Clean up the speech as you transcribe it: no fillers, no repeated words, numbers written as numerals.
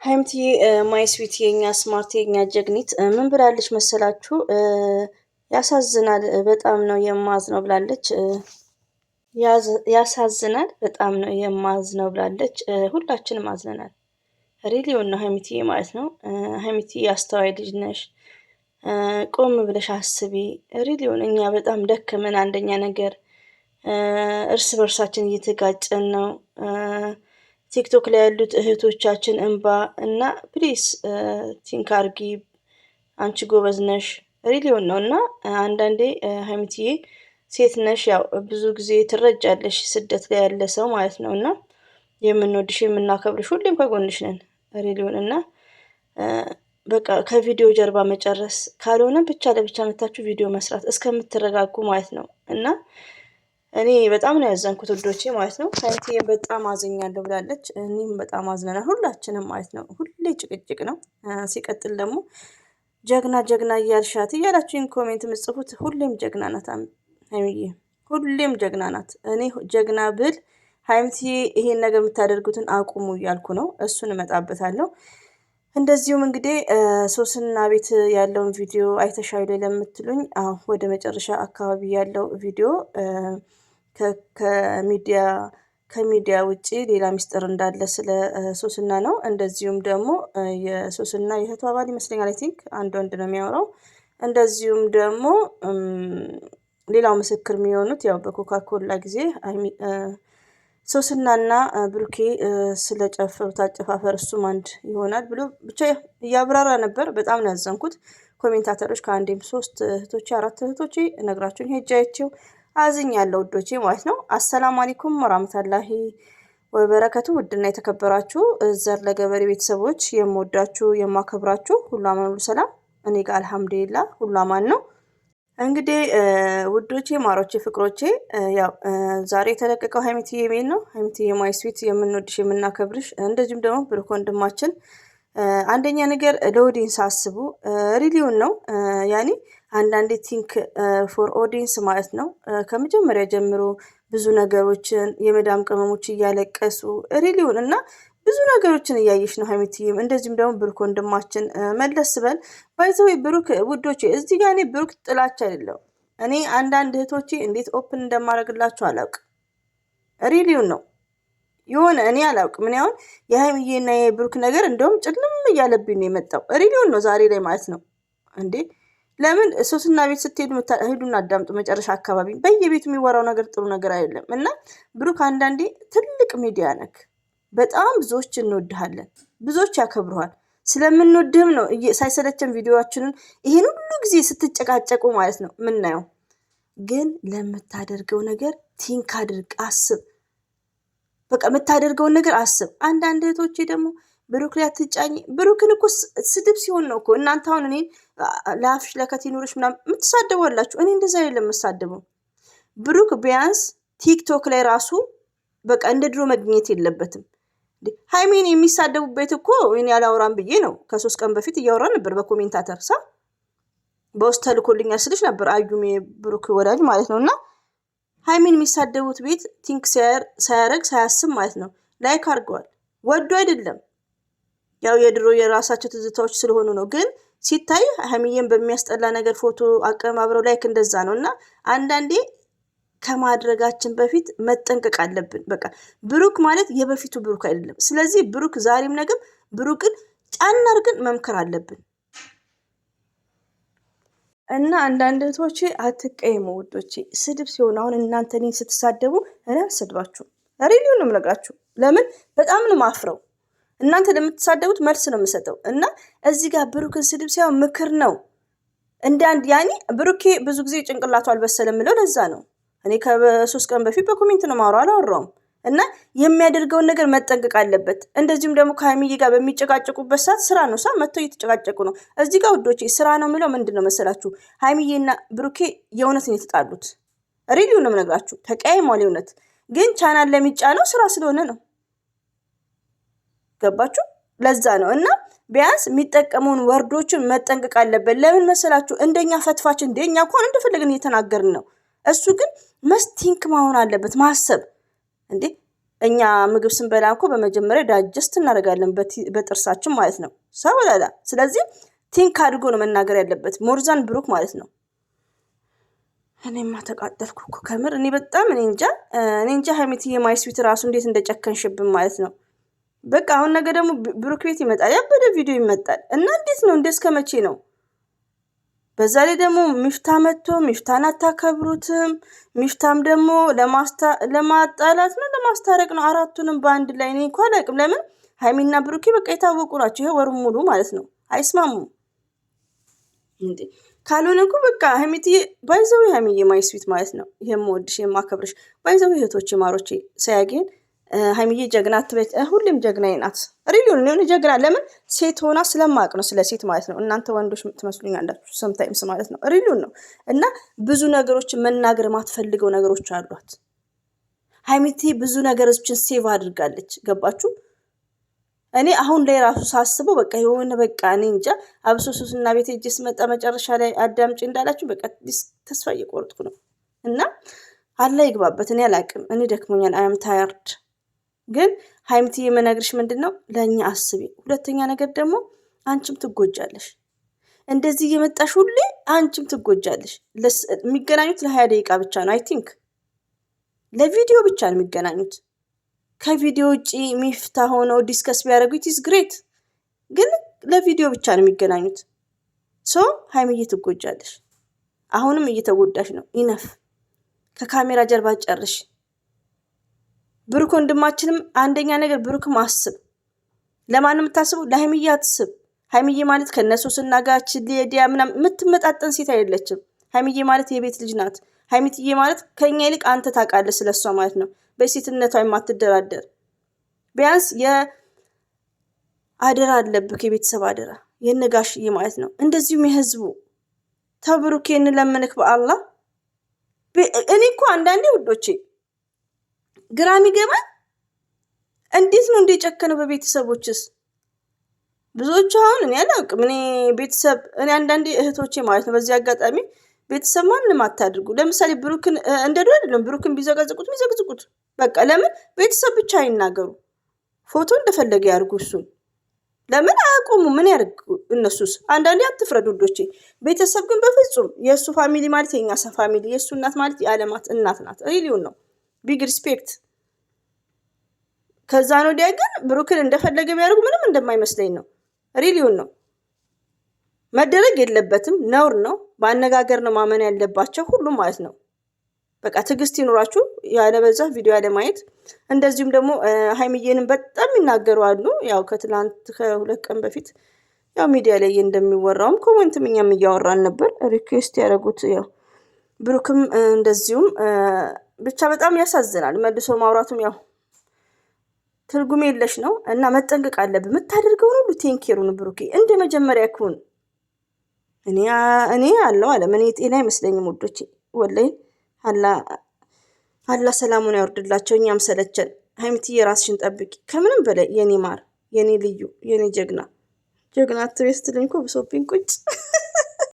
ሀይምቲ ማይ ስዊት የኛ ስማርት የኛ ጀግኒት ምን ብላለች መሰላችሁ? ያሳዝናል በጣም ነው የማዝነው ብላለች። ያሳዝናል በጣም ነው የማዝነው ብላለች። ሁላችንም አዝነናል። ሪሊዮን ነው ሀይምቲ ማለት ነው። ሀይምቲ አስተዋይ ልጅ ነሽ። ቆም ብለሽ አስቢ። ሪሊዮን እኛ በጣም ደከመን። አንደኛ ነገር እርስ በርሳችን እየተጋጨን ነው። ቲክቶክ ላይ ያሉት እህቶቻችን እንባ እና ፕሊስ ቲንክ አርጊ። አንቺ ጎበዝ ነሽ ሪሊዮን ነው እና አንዳንዴ ሀይሚትዬ ሴት ነሽ፣ ያው ብዙ ጊዜ ትረጃለሽ ስደት ላይ ያለ ሰው ማለት ነው እና የምንወድሽ የምናከብርሽ ሁሌም ከጎንሽ ነን ሪሊዮን እና በቃ ከቪዲዮ ጀርባ መጨረስ ካልሆነ ብቻ ለብቻ መታችሁ ቪዲዮ መስራት እስከምትረጋጉ ማለት ነው እና እኔ በጣም ነው ያዘንኩት ውዶቼ ማለት ነው። ሀይሚትዬ በጣም አዝኛለሁ ብላለች። እኔም በጣም አዝነናል ሁላችንም ማለት ነው። ሁሌ ጭቅጭቅ ነው። ሲቀጥል ደግሞ ጀግና ጀግና እያልሻት እያላችሁኝ ኮሜንት የምጽፉት ሁሌም ጀግና ናት ሀይሚዬ፣ ሁሌም ጀግና ናት። እኔ ጀግና ብል ሀይሚትዬ ይሄን ነገር የምታደርጉትን አቁሙ እያልኩ ነው። እሱን እመጣበታለሁ። እንደዚሁም እንግዲህ ሶስና ቤት ያለውን ቪዲዮ አይተሻይለ ለምትሉኝ ወደ መጨረሻ አካባቢ ያለው ቪዲዮ ከሚዲያ ውጪ ሌላ ሚስጥር እንዳለ ስለ ሶስና ነው። እንደዚሁም ደግሞ የሶስና የእህቷ ባል ይመስለኛል፣ አይ ቲንክ አንድ ወንድ ነው የሚያወራው። እንደዚሁም ደግሞ ሌላው ምስክር የሚሆኑት ያው በኮካኮላ ጊዜ ሶስናና ብሩኬ ስለጨፈሩት አጨፋፈር እሱም አንድ ይሆናል ብሎ ብቻ እያብራራ ነበር። በጣም ነው ያዘንኩት። ኮሜንታተሮች ከአንዴም 3 እህቶቼ 4 እህቶቼ ነግራችሁኝ ሄጃቸው አዝኛለሁ ውዶቼ ማለት ነው። አሰላሙ አለይኩም ወራህመቱላሂ ወበረከቱ። ውድና የተከበራችሁ ዘር ለገበሬ ቤተሰቦች የምወዳችሁ የማከብራችሁ ሁሉ አማን ሁሉ ሰላም፣ እኔ ጋር አልሐምዱሊላህ ሁሉ አማን ነው። እንግዲህ ውዶቼ ማሮቼ ፍቅሮቼ ያው ዛሬ የተለቀቀው ሀይሚትዬ ሜል ነው። ሀይሚትዬ ማይ ስዊት የምንወድሽ የምናከብርሽ፣ እንደዚሁም ደግሞ ብሩክ ወንድማችን አንደኛ ነገር ለኦዲየንስ አስቡ። ሪሊዮን ነው ያኔ አንዳንዴ ቲንክ ፎር ኦዲየንስ ማለት ነው። ከመጀመሪያ ጀምሮ ብዙ ነገሮችን የመዳም ቅመሞች እያለቀሱ ሪሊዮን እና ብዙ ነገሮችን እያየሽ ነው ሀይሚትዬም፣ እንደዚሁም ደግሞ ብሩክ ወንድማችን መለስ በል ባይዘው ብሩክ ውዶቼ፣ እዚህ ጋር እኔ ብሩክ ጥላቻ አይደለም። እኔ አንዳንድ እህቶቼ እንዴት ኦፕን እንደማደርግላችሁ አላውቅም። ሪሊዮን ነው የሆነ እኔ አላውቅም። ምን ያሁን የሀይሚዬና የብሩክ ነገር እንደውም ጭልም እያለብኝ ነው የመጣው። ሪሊዮን ነው ዛሬ ላይ ማለት ነው እንዴ። ለምን ሶስና ቤት ስትሄዱ ሄዱና አዳምጡ። መጨረሻ አካባቢ በየቤቱ የሚወራው ነገር ጥሩ ነገር አይደለም እና ብሩክ አንዳንዴ ትልቅ ሚዲያ ነክ፣ በጣም ብዙዎች እንወድሃለን፣ ብዙዎች ያከብሩሃል። ስለምንወድህም ነው ሳይሰለቸን ቪዲዮዋችንን ይሄን ሁሉ ጊዜ ስትጨቃጨቁ ማለት ነው ምናየው። ግን ለምታደርገው ነገር ቲንክ አድርግ፣ አስብ። በቃ የምታደርገውን ነገር አስብ። አንዳንድ እህቶቼ ደግሞ ብሩክ ላይ አትጫኝ። ብሩክን እኮ ስድብ ሲሆን ነው እኮ እናንተ አሁን እኔን ለአፍሽ ለከት ይኑርሽ ምናምን የምትሳደቡ አላችሁ። እኔ እንደዛ አይደለም የምሳደበው። ብሩክ ቢያንስ ቲክቶክ ላይ ራሱ በቃ እንደ ድሮ መገኘት የለበትም። ሀይሚን የሚሳደቡበት እኮ እኔ ያላወራም ብዬ ነው። ከ3 ቀን በፊት እያወራ ነበር በኮሜንታተር በውስጥ ተልኮልኛል ስልሽ ነበር። አዩሜ ብሩክ ወዳጅ ማለት ነው እና ሀይሚን የሚሳደቡት ቤት ቲንክ ሳያረግ ሳያስብ ማለት ነው ላይክ አድርገዋል። ወዶ አይደለም ያው የድሮ የራሳቸው ትዝታዎች ስለሆኑ ነው። ግን ሲታይ ሀይሚዬን በሚያስጠላ ነገር ፎቶ አቀማብረው ላይክ እንደዛ ነው እና አንዳንዴ ከማድረጋችን በፊት መጠንቀቅ አለብን። በቃ ብሩክ ማለት የበፊቱ ብሩክ አይደለም። ስለዚህ ብሩክ ዛሬም ነገም ብሩክን ጫና አድርገን መምከር አለብን እና አንዳንድ እህቶቼ አትቀይሙ ውዶቼ። ስድብ ሲሆን አሁን እናንተ እኔን ስትሳደቡ እኔ አልሰድባችሁም። ሪሊዮን ነው የምነግራችሁ። ለምን በጣም ነው ማፍረው። እናንተ ለምትሳደቡት መልስ ነው የምሰጠው እና እዚህ ጋር ብሩክን ስድብ ሳይሆን ምክር ነው። እንደ አንድ ያኔ ብሩኬ ብዙ ጊዜ ጭንቅላቱ አልበሰለም ምለው ለዛ ነው። እኔ ከ3 ቀን በፊት በኮሜንት ነው ማውራው አላወራውም እና የሚያደርገውን ነገር መጠንቀቅ አለበት። እንደዚሁም ደግሞ ከሀይሚዬ ጋር በሚጨቃጨቁበት ሰዓት ስራ ነው መጥተው እየተጨቃጨቁ ነው። እዚህ ጋር ውዶቼ ስራ ነው የሚለው ምንድን ነው መሰላችሁ? ሀይሚዬና ብሩኬ የእውነት ነው የተጣሉት። ሪሊው ነው የምነግራችሁ። ተቀያይሟል የእውነት ግን ቻናል ለሚጫነው ስራ ስለሆነ ነው። ገባችሁ? ለዛ ነው እና ቢያንስ የሚጠቀሙን ወርዶችን መጠንቀቅ አለበት። ለምን መሰላችሁ? እንደኛ ፈትፋች እንደኛ እንኳን እንደፈለግን እየተናገርን ነው። እሱ ግን መስቲንክ መሆን አለበት ማሰብ። እንዴ እኛ ምግብ ስንበላ እኮ በመጀመሪያ ዳጀስት እናደርጋለን በጥርሳችን ማለት ነው ሰው ላላ። ስለዚህ ቲንክ አድርጎ ነው መናገር ያለበት ሞርዛን ብሩክ ማለት ነው። እኔማ ተቃጠልኩ እኮ ከምር። እኔ በጣም እኔ እንጃ ሀይሚትዬ ማይ ስዊት ራሱ እንዴት እንደጨከንሽብን ማለት ነው። በቃ አሁን ነገ ደግሞ ብሩክ ቤት ይመጣል፣ ያበደ ቪዲዮ ይመጣል እና እንዴት ነው እስከ መቼ ነው? በዛ ላይ ደግሞ ሚፍታ መጥቶ ሚፍታን አታከብሩትም። ሚፍታም ደግሞ ለማጣላት ነው ለማስታረቅ ነው። አራቱንም በአንድ ላይ እኔ እንኳን አላውቅም። ለምን ሀይሚና ብሩኬ በቃ የታወቁ ናቸው። ይሄ ወሩን ሙሉ ማለት ነው አይስማሙም እንዴ? ካልሆነ እኮ በቃ ሀይሚትዬ ባይዘው ሀይሚዬ ማይ ስዊት ማለት ነው። የምወድሽ የማከብርሽ ባይዘው እህቶቼ ማሮቼ ሳያጌን ሀይሚዬ ጀግና አትበይ። ሁሌም ጀግናዬ ናት። ሪሊውን ነው ጀግና። ለምን ሴት ሆና ስለማቅ ነው ስለ ሴት ማለት ነው። እናንተ ወንዶች ትመስሉኛላችሁ ሰምታይምስ ማለት ነው። ሪሊውን ነው እና ብዙ ነገሮችን መናገር ማትፈልገው ነገሮች አሏት ሀይሚትዬ። ብዙ ነገሮችን ሴቭ አድርጋለች። ገባችሁ? እኔ አሁን ላይ ራሱ ሳስበው በቃ የሆነ በቃ እኔ እንጃ። አብሶ ሱስና ቤት ሄጄ ስመጣ መጨረሻ ላይ አዳምጪ እንዳላችሁ በቃ ተስፋ እየቆረጥኩ ነው እና አላ ይግባበት። እኔ አላቅም። እኔ ደክሞኛል። አያም ታያርድ ግን ሀይሚትዬ የምነግርሽ ምንድን ነው ለእኛ አስቢ። ሁለተኛ ነገር ደግሞ አንቺም ትጎጃለሽ። እንደዚህ እየመጣሽ ሁሌ አንቺም ትጎጃለሽ። የሚገናኙት ለ20 ደቂቃ ብቻ ነው። አይ ቲንክ ለቪዲዮ ብቻ ነው የሚገናኙት። ከቪዲዮ ውጭ ሚፍታ ሆነው ዲስከስ ቢያደርጉት ኢዝ ግሬት፣ ግን ለቪዲዮ ብቻ ነው የሚገናኙት። ሶ ሀይሚዬ ትጎጃለሽ። አሁንም እየተጎዳሽ ነው። ኢነፍ ከካሜራ ጀርባ ጨርሽ። ብሩክ ወንድማችንም አንደኛ ነገር ብሩክም አስብ። ለማንም የምታስቡ ለሀይሚዬ አትስብ። ሀይሚዬ ማለት ከነሱ ስናጋች ሊዲያ ምናምን የምትመጣጠን ሴት አይደለችም። ሀይሚዬ ማለት የቤት ልጅ ናት። ሀይሚትዬ ማለት ከኛ ይልቅ አንተ ታውቃለህ ስለሷ ማለት ነው። በሴትነቷ የማትደራደር ቢያንስ የአደራ አለብክ፣ የቤተሰብ አደራ የነጋሽዬ ማለት ነው። እንደዚሁም የህዝቡ ተብሩክ እንለምንክ በአላህ። እኔ እኮ አንዳንዴ ውዶቼ ግራ የሚገባኝ እንዴት ነው እንደጨከነው በቤተሰቦችስ? ብዙዎቹ አሁን እኔ አላውቅም። እኔ ቤተሰብ እኔ አንዳንዴ እህቶቼ ማለት ነው በዚህ አጋጣሚ ቤተሰብ ማንም አታድርጉ። ለምሳሌ ብሩክን እንደዶ አይደለም ብሩክን ቢዘቀዝቁት በቃ ለምን ቤተሰብ ብቻ አይናገሩ። ፎቶ እንደፈለገ ያርጉ። እሱን ለምን አያቆሙ? ምን ያርጉ እነሱስ? አንዳንዴ አትፍረዱ ውዶቼ። ቤተሰብ ግን በፍጹም የእሱ ፋሚሊ ማለት የኛ ፋሚሊ፣ የእሱ እናት ማለት የዓለማት እናት ናት። ሪሊውን ነው ቢግ ሪስፔክት። ከዛ ነው ወዲያ ግን ብሩክን እንደፈለገ ቢያደርጉ ምንም እንደማይመስለኝ ነው። ሪሊውን ነው መደረግ የለበትም ነውር ነው። በአነጋገር ነው ማመን ያለባቸው ሁሉም ማለት ነው። በቃ ትዕግስት ይኑራችሁ ያለበዛ ቪዲዮ ያለ ማየት። እንደዚሁም ደግሞ ሀይሚዬንም በጣም ይናገሩ አሉ። ያው ከ2 ቀን በፊት ያው ሚዲያ ላይ እንደሚወራውም ኮሜንትም እኛም እያወራን ነበር። ሪኩዌስት ያደረጉት ያው ብሩክም እንደዚሁም ብቻ በጣም ያሳዝናል። መልሶ ማውራቱም ያው ትርጉም የለሽ ነው እና መጠንቀቅ አለብህ። የምታደርገውን ሁሉ ቴንኬሩን ብሩኬ እንደ መጀመሪያ ኩን እኔ አለው አለ ምን ጤና አይመስለኝም ውዶቼ። ወላሂ አላ ሰላሙን ያወርድላቸው። እኛም ሰለቸን። ሀይሚትዬ ራስሽን ጠብቂ ከምንም በላይ የኔ ማር፣ የኔ ልዩ፣ የኔ ጀግና አትቤ ስትለኝ እኮ ብሶብኝ ቁጭ